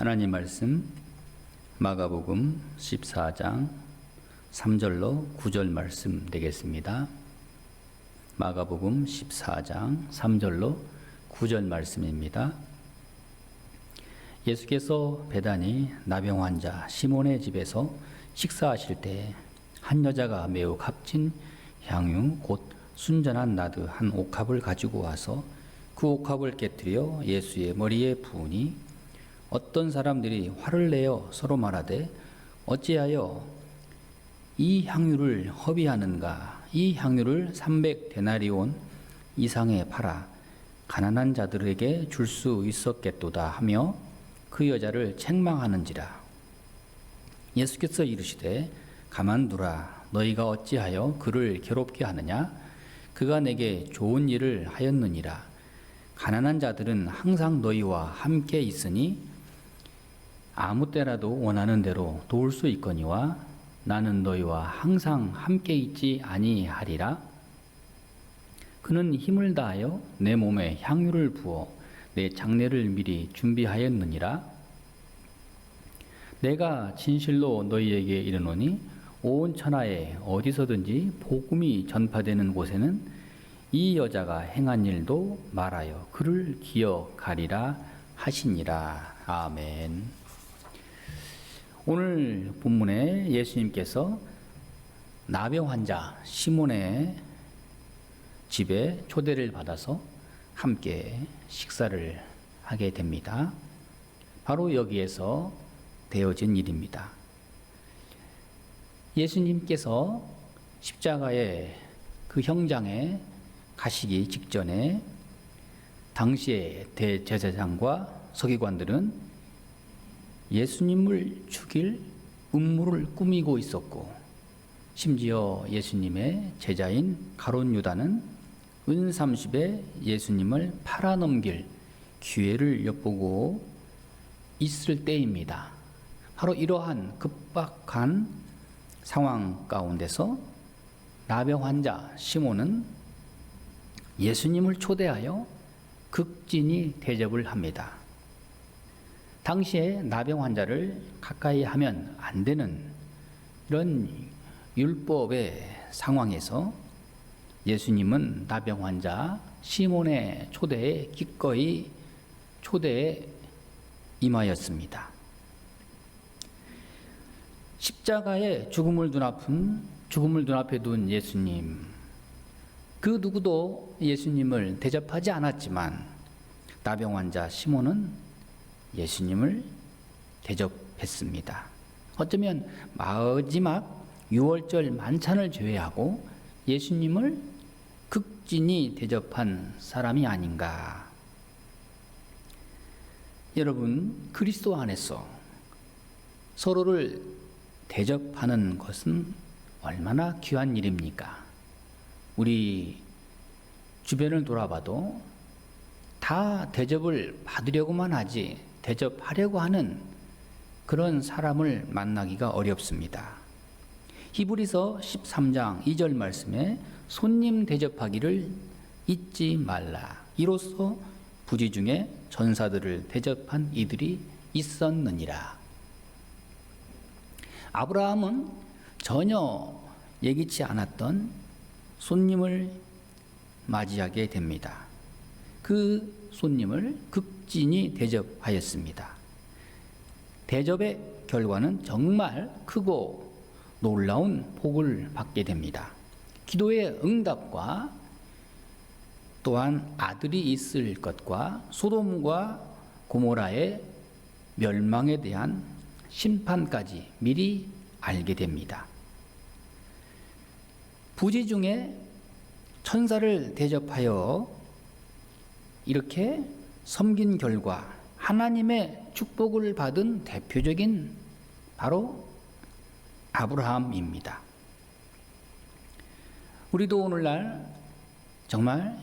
하나님 말씀 마가복음 14장 3절로 9절 말씀 되겠습니다. 마가복음 14장 3절로 9절 말씀입니다. 예수께서 베다니 나병 환자 시몬의 집에서 식사하실 때 한 여자가 매우 값진 향유 곧 순전한 나드 한 옥합을 가지고 와서 그 옥합을 깨뜨려 예수의 머리에 부으니 어떤 사람들이 화를 내어 서로 말하되 어찌하여 이 향유를 허비하는가? 이 향유를 300데나리온 이상에 팔아 가난한 자들에게 줄 수 있었겠도다 하며 그 여자를 책망하는지라. 예수께서 이르시되 가만두라. 너희가 어찌하여 그를 괴롭게 하느냐? 그가 내게 좋은 일을 하였느니라. 가난한 자들은 항상 너희와 함께 있으니 아무 때라도 원하는 대로 도울 수 있거니와 나는 너희와 항상 함께 있지 아니하리라. 그는 힘을 다하여 내 몸에 향유를 부어 내 장례를 미리 준비하였느니라. 내가 진실로 너희에게 이르노니 온 천하에 어디서든지 복음이 전파되는 곳에는 이 여자가 행한 일도 말하여 그를 기억하리라 하시니라. 아멘. 오늘 본문에 예수님께서 나병 환자 시몬의 집에 초대를 받아서 함께 식사를 하게 됩니다. 바로 여기에서 되어진 일입니다. 예수님께서 십자가의 그 형장에 가시기 직전에 당시의 대제사장과 서기관들은 예수님을 죽일 음모를 꾸미고 있었고, 심지어 예수님의 제자인 가룟 유다는 은 30에 예수님을 팔아넘길 기회를 엿보고 있을 때입니다. 바로 이러한 급박한 상황 가운데서 나병 환자 시몬은 예수님을 초대하여 극진히 대접을 합니다. 당시에 나병 환자를 가까이 하면 안 되는 이런 율법의 상황에서 예수님은 나병 환자 시몬의 초대에 기꺼이 초대에 임하였습니다. 십자가의 죽음을 눈앞에 둔 예수님, 그 누구도 예수님을 대접하지 않았지만 나병 환자 시몬은 예수님을 대접했습니다. 어쩌면 마지막 6월절 만찬을 제외하고 예수님을 극진히 대접한 사람이 아닌가. 여러분, 그리스도 안에서 서로를 대접하는 것은 얼마나 귀한 일입니까? 우리 주변을 돌아봐도 다 대접을 받으려고만 하지 대접하려고 하는 그런 사람을 만나기가 어렵습니다. 히브리서 13장 2절 말씀에 손님 대접하기를 잊지 말라. 이로써 부지 중에 전사들을 대접한 이들이 있었느니라. 아브라함은 전혀 예기치 않았던 손님을 맞이하게 됩니다. 그 손님을 극진히 대접하였습니다. 대접의 결과는 정말 크고 놀라운 복을 받게 됩니다. 기도의 응답과 또한 아들이 있을 것과 소돔과 고모라의 멸망에 대한 심판까지 미리 알게 됩니다. 부지 중에 천사를 대접하여 이렇게 섬긴 결과 하나님의 축복을 받은 대표적인 바로 아브라함입니다. 우리도 오늘날 정말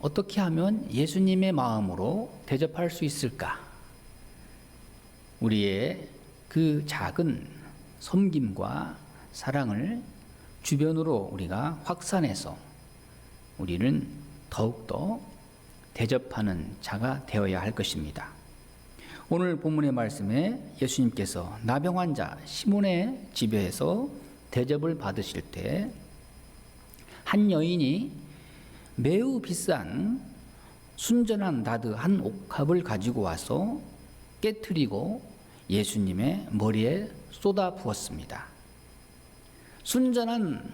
어떻게 하면 예수님의 마음으로 대접할 수 있을까? 우리의 그 작은 섬김과 사랑을 주변으로 우리가 확산해서 우리는 더욱더 대접하는 자가 되어야 할 것입니다. 오늘 본문의 말씀에 예수님께서 나병 환자 시몬의 집에서 대접을 받으실 때 한 여인이 매우 비싼 순전한 나드 한 옥합을 가지고 와서 깨트리고 예수님의 머리에 쏟아 부었습니다. 순전한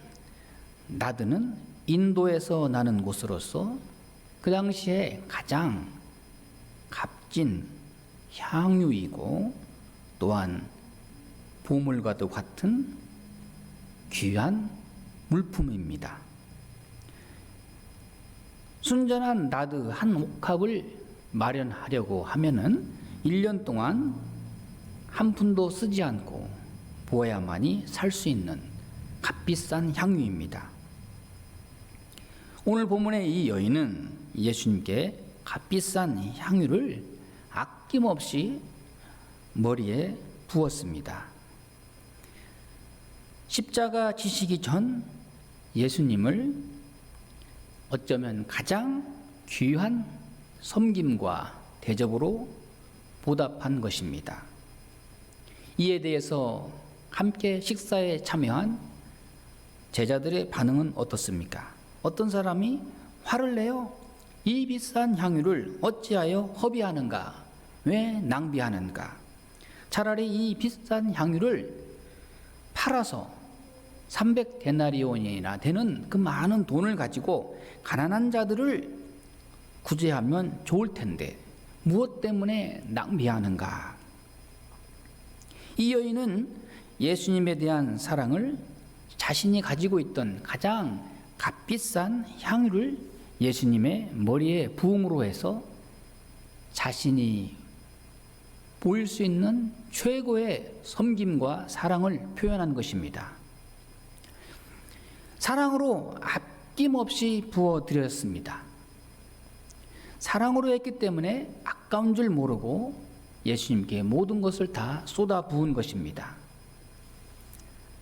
나드는 인도에서 나는 곳으로서 그 당시에 가장 값진 향유이고 또한 보물과도 같은 귀한 물품입니다. 순전한 나드 한 옥합을 마련하려고 하면은 1년 동안 한 푼도 쓰지 않고 부어야만이 살 수 있는 값비싼 향유입니다. 오늘 본문의 이 여인은 예수님께 값비싼 향유를 아낌없이 머리에 부었습니다. 십자가 지시기 전 예수님을 어쩌면 가장 귀한 섬김과 대접으로 보답한 것입니다. 이에 대해서 함께 식사에 참여한 제자들의 반응은 어떻습니까? 어떤 사람이 화를 내요. 이 비싼 향유를 어찌하여 허비하는가? 왜 낭비하는가? 차라리 이 비싼 향유를 팔아서 300데나리온이나 되는 그 많은 돈을 가지고 가난한 자들을 구제하면 좋을 텐데 무엇 때문에 낭비하는가? 이 여인은 예수님에 대한 사랑을 자신이 가지고 있던 가장 값비싼 향유를 예수님의 머리에 부음으로 해서 자신이 보일 수 있는 최고의 섬김과 사랑을 표현한 것입니다. 사랑으로 아낌없이 부어드렸습니다. 사랑으로 했기 때문에 아까운 줄 모르고 예수님께 모든 것을 다 쏟아 부은 것입니다.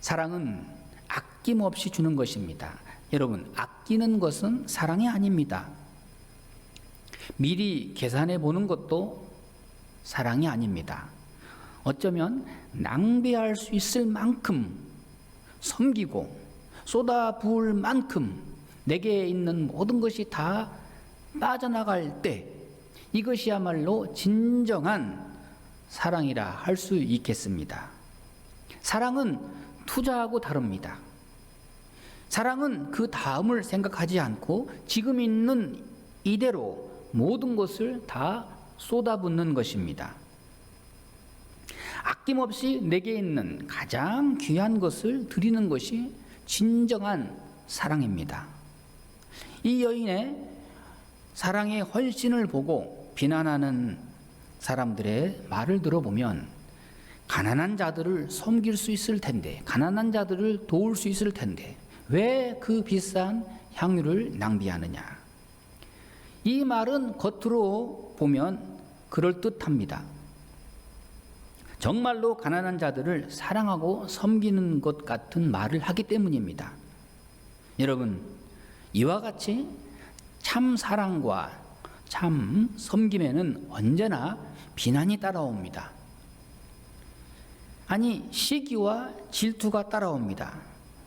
사랑은 아낌없이 주는 것입니다. 여러분, 아끼는 것은 사랑이 아닙니다. 미리 계산해 보는 것도 사랑이 아닙니다. 어쩌면 낭비할 수 있을 만큼 섬기고 쏟아 부을 만큼 내게 있는 모든 것이 다 빠져나갈 때 이것이야말로 진정한 사랑이라 할 수 있겠습니다. 사랑은 투자하고 다릅니다. 사랑은 그 다음을 생각하지 않고 지금 있는 이대로 모든 것을 다 쏟아붓는 것입니다. 아낌없이 내게 있는 가장 귀한 것을 드리는 것이 진정한 사랑입니다. 이 여인의 사랑의 헌신을 보고 비난하는 사람들의 말을 들어보면 가난한 자들을 섬길 수 있을 텐데, 가난한 자들을 도울 수 있을 텐데 왜 그 비싼 향유를 낭비하느냐? 이 말은 겉으로 보면 그럴듯합니다. 정말로 가난한 자들을 사랑하고 섬기는 것 같은 말을 하기 때문입니다. 여러분, 이와 같이 참 사랑과 참 섬김에는 언제나 비난이 따라옵니다. 아니, 시기와 질투가 따라옵니다.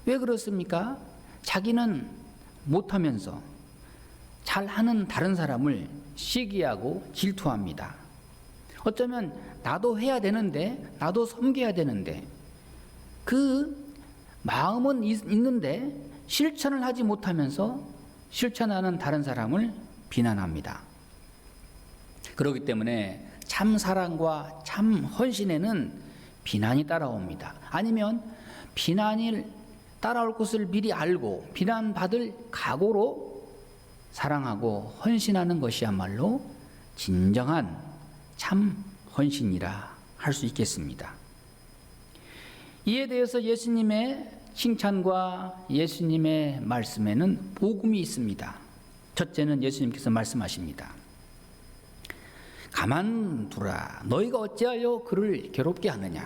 왜 그렇습니까? 자기는 못하면서 잘하는 다른 사람을 시기하고 질투합니다. 어쩌면 나도 해야 되는데, 나도 섬겨야 되는데, 그 마음은 있는데 실천을 하지 못하면서 실천하는 다른 사람을 비난합니다. 그렇기 때문에 참 사랑과 참 헌신에는 비난이 따라옵니다. 아니면 비난이 따라올 것을 미리 알고 비난받을 각오로 사랑하고 헌신하는 것이야말로 진정한 참 헌신이라 할 수 있겠습니다. 이에 대해서 예수님의 칭찬과 예수님의 말씀에는 복음이 있습니다. 첫째는 예수님께서 말씀하십니다. 가만두라. 너희가 어찌하여 그를 괴롭게 하느냐?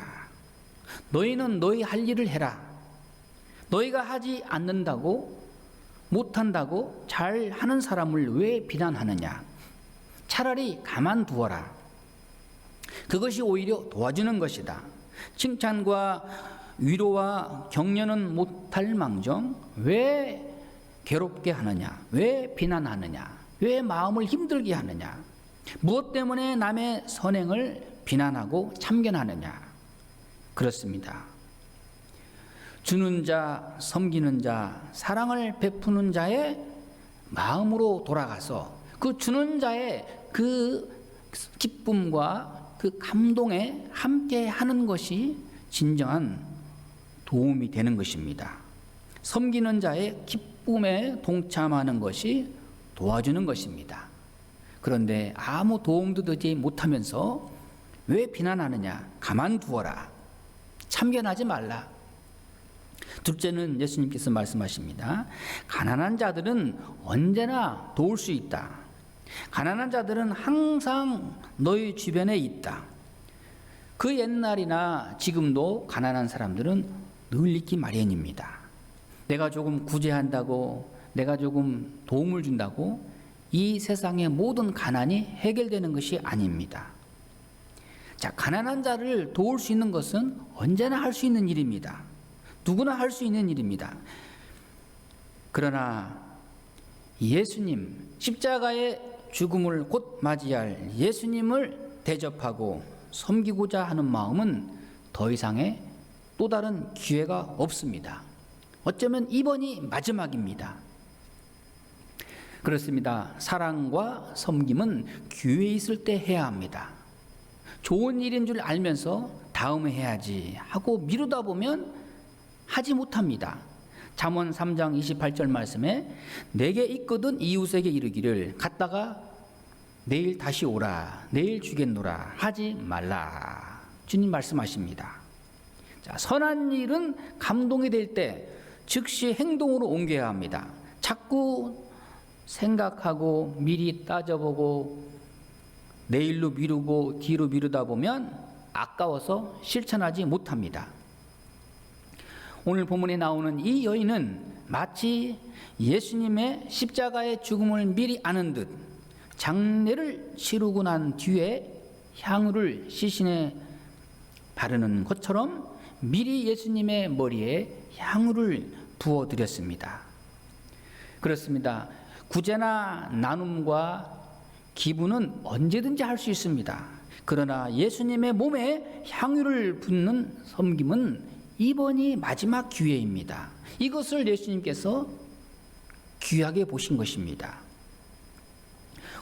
너희는 너희 할 일을 해라. 너희가 하지 않는다고, 못한다고 잘하는 사람을 왜 비난하느냐? 차라리 가만두어라. 그것이 오히려 도와주는 것이다. 칭찬과 위로와 격려는 못할 망정 왜 괴롭게 하느냐? 왜 비난하느냐? 왜 마음을 힘들게 하느냐? 무엇 때문에 남의 선행을 비난하고 참견하느냐? 그렇습니다. 주는 자, 섬기는 자, 사랑을 베푸는 자의 마음으로 돌아가서 그 주는 자의 그 기쁨과 그 감동에 함께 하는 것이 진정한 도움이 되는 것입니다. 섬기는 자의 기쁨에 동참하는 것이 도와주는 것입니다. 그런데 아무 도움도 되지 못하면서 왜 비난하느냐? 가만두어라. 참견하지 말라. 둘째는 예수님께서 말씀하십니다. 가난한 자들은 언제나 도울 수 있다. 가난한 자들은 항상 너희 주변에 있다. 그 옛날이나 지금도 가난한 사람들은 늘 있기 마련입니다. 내가 조금 구제한다고, 내가 조금 도움을 준다고 이 세상의 모든 가난이 해결되는 것이 아닙니다. 자, 가난한 자를 도울 수 있는 것은 언제나 할 수 있는 일입니다. 누구나 할 수 있는 일입니다. 그러나 예수님, 십자가의 죽음을 곧 맞이할 예수님을 대접하고 섬기고자 하는 마음은 더 이상의 또 다른 기회가 없습니다. 어쩌면 이번이 마지막입니다. 그렇습니다. 사랑과 섬김은 기회 있을 때 해야 합니다. 좋은 일인 줄 알면서 다음에 해야지 하고 미루다 보면 하지 못합니다. 잠언 3장 28절 말씀에 내게 있거든 이웃에게 이르기를 갔다가 내일 다시 오라, 내일 주겠노라 하지 말라. 주님 말씀하십니다. 자, 선한 일은 감동이 될 때 즉시 행동으로 옮겨야 합니다. 자꾸 생각하고 미리 따져보고 내일로 미루고 뒤로 미루다 보면 아까워서 실천하지 못합니다. 오늘 본문에 나오는 이 여인은 마치 예수님의 십자가의 죽음을 미리 아는 듯 장례를 치르고 난 뒤에 향유를 시신에 바르는 것처럼 미리 예수님의 머리에 향유를 부어드렸습니다. 그렇습니다. 구제나 나눔과 기부는 언제든지 할 수 있습니다. 그러나 예수님의 몸에 향유를 붓는 섬김은 이번이 마지막 기회입니다. 이것을 예수님께서 귀하게 보신 것입니다.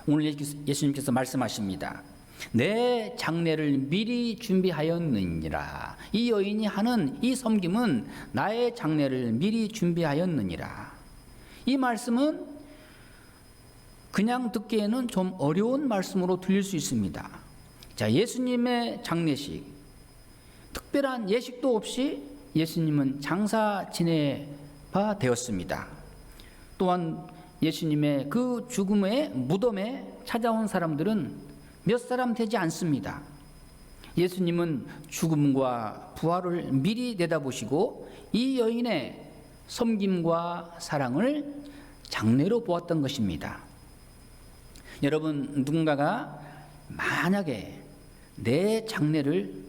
오늘 예수님께서 말씀하십니다. 내 장례를 미리 준비하였느니라. 이 여인이 하는 이 섬김은 나의 장례를 미리 준비하였느니라. 이 말씀은 그냥 듣기에는 좀 어려운 말씀으로 들릴 수 있습니다. 자, 예수님의 장례식, 특별한 예식도 없이 예수님은 장사 지내바 되었습니다. 또한 예수님의 그 죽음의 무덤에 찾아온 사람들은 몇 사람 되지 않습니다. 예수님은 죽음과 부활을 미리 내다보시고 이 여인의 섬김과 사랑을 장례로 보았던 것입니다. 여러분, 누군가가 만약에 내 장례를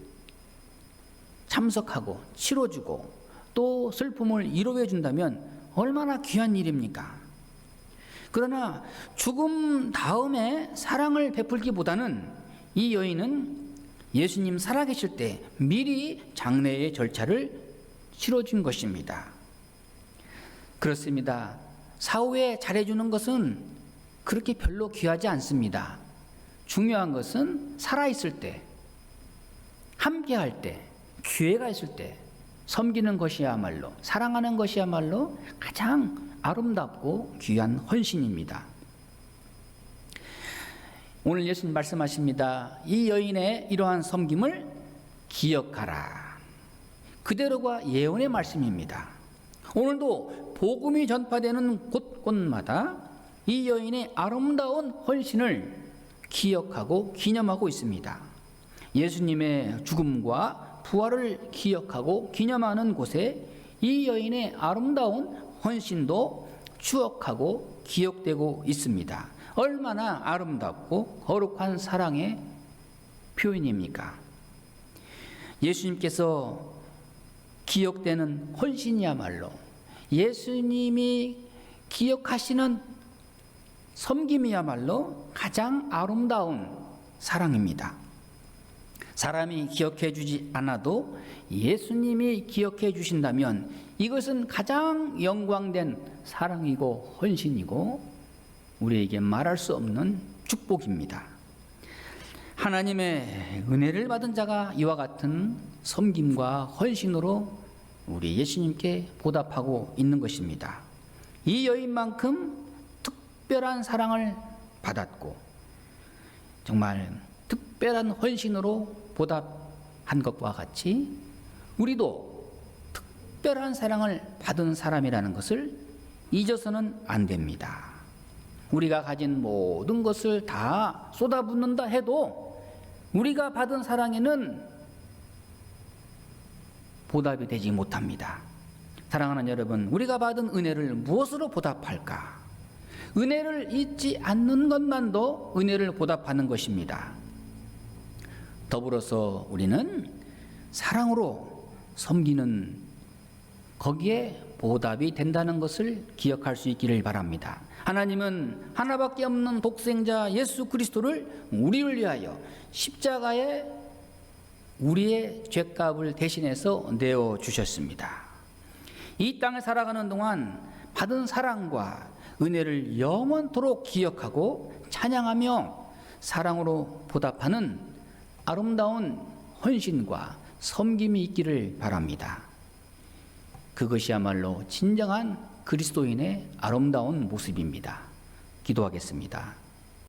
참석하고 치러주고 또 슬픔을 위로해 준다면 얼마나 귀한 일입니까? 그러나 죽음 다음에 사랑을 베풀기보다는 이 여인은 예수님 살아계실 때 미리 장례의 절차를 치러준 것입니다. 그렇습니다. 사후에 잘해주는 것은 그렇게 별로 귀하지 않습니다. 중요한 것은 살아있을 때, 함께할 때, 기회가 있을 때 섬기는 것이야말로, 사랑하는 것이야말로 가장 아름답고 귀한 헌신입니다. 오늘 예수님 말씀하십니다. 이 여인의 이러한 섬김을 기억하라. 그대로가 예언의 말씀입니다. 오늘도 복음이 전파되는 곳곳마다 이 여인의 아름다운 헌신을 기억하고 기념하고 있습니다. 예수님의 죽음과 부활을 기억하고 기념하는 곳에 이 여인의 아름다운 헌신도 추억하고 기억되고 있습니다. 얼마나 아름답고 거룩한 사랑의 표현입니까? 예수님께서 기억되는 헌신이야말로 예수님이 기억하시는 섬김이야말로 가장 아름다운 사랑입니다. 사람이 기억해 주지 않아도 예수님이 기억해 주신다면 이것은 가장 영광된 사랑이고 헌신이고 우리에게 말할 수 없는 축복입니다. 하나님의 은혜를 받은 자가 이와 같은 섬김과 헌신으로 우리 예수님께 보답하고 있는 것입니다. 이 여인만큼 특별한 사랑을 받았고 정말 특별한 헌신으로 보답한 것과 같이 우리도 특별한 사랑을 받은 사람이라는 것을 잊어서는 안 됩니다. 우리가 가진 모든 것을 다 쏟아붓는다 해도 우리가 받은 사랑에는 보답이 되지 못합니다. 사랑하는 여러분, 우리가 받은 은혜를 무엇으로 보답할까? 은혜를 잊지 않는 것만도 은혜를 보답하는 것입니다. 더불어서 우리는 사랑으로 섬기는 거기에 보답이 된다는 것을 기억할 수 있기를 바랍니다. 하나님은 하나밖에 없는 독생자 예수 그리스도를 우리를 위하여 십자가에 우리의 죄값을 대신해서 내어주셨습니다. 이 땅에 살아가는 동안 받은 사랑과 은혜를 영원토록 기억하고 찬양하며 사랑으로 보답하는 아름다운 헌신과 섬김이 있기를 바랍니다. 그것이야말로 진정한 그리스도인의 아름다운 모습입니다. 기도하겠습니다.